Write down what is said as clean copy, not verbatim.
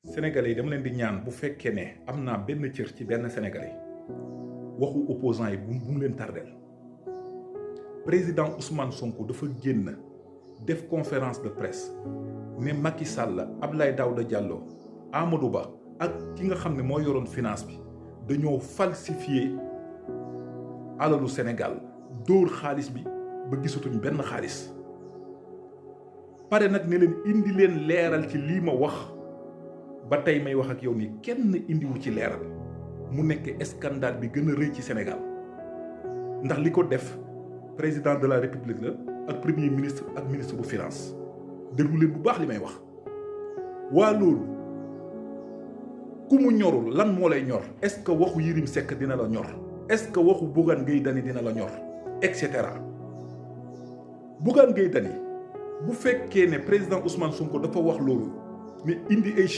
sénégalais yi dama leen di ñaan bu fekkee ne am naa benn cër ci benn sénégalais waxu opposant yi bu mu leen tardeel président Ousmane Sonko dafa génn def conférence de presse ne Macky Sall Abdoulaye Daouda Diallo Amadou Ba ak ki nga xam ne moo yoroon finance bi dañoo falsifier alalu Sénégal dóor xaalis bi ba gisatuñ benn xaalis pare nag ne leen indi leen leeral ci lii ma wax ba tey may wax ak yow ni kenn indiwu ci leeral mu nekk scandale bi gën a rëy ci Sénégal ndax li ko def président de la république la ak premier ministre ak ministre bu finance déglu leen bu baax li may wax waa loolu ku mu ñorul lan moo lay ñor est-ce que waxu Yérim Seck dina la ñor est-ce que waxu Bougane Gueye Dany dina la ñor et cetera Bougane Gueye Dany bu fekkee ne président Ousmane Sonko dafa wax loolu mais indi ay chiffres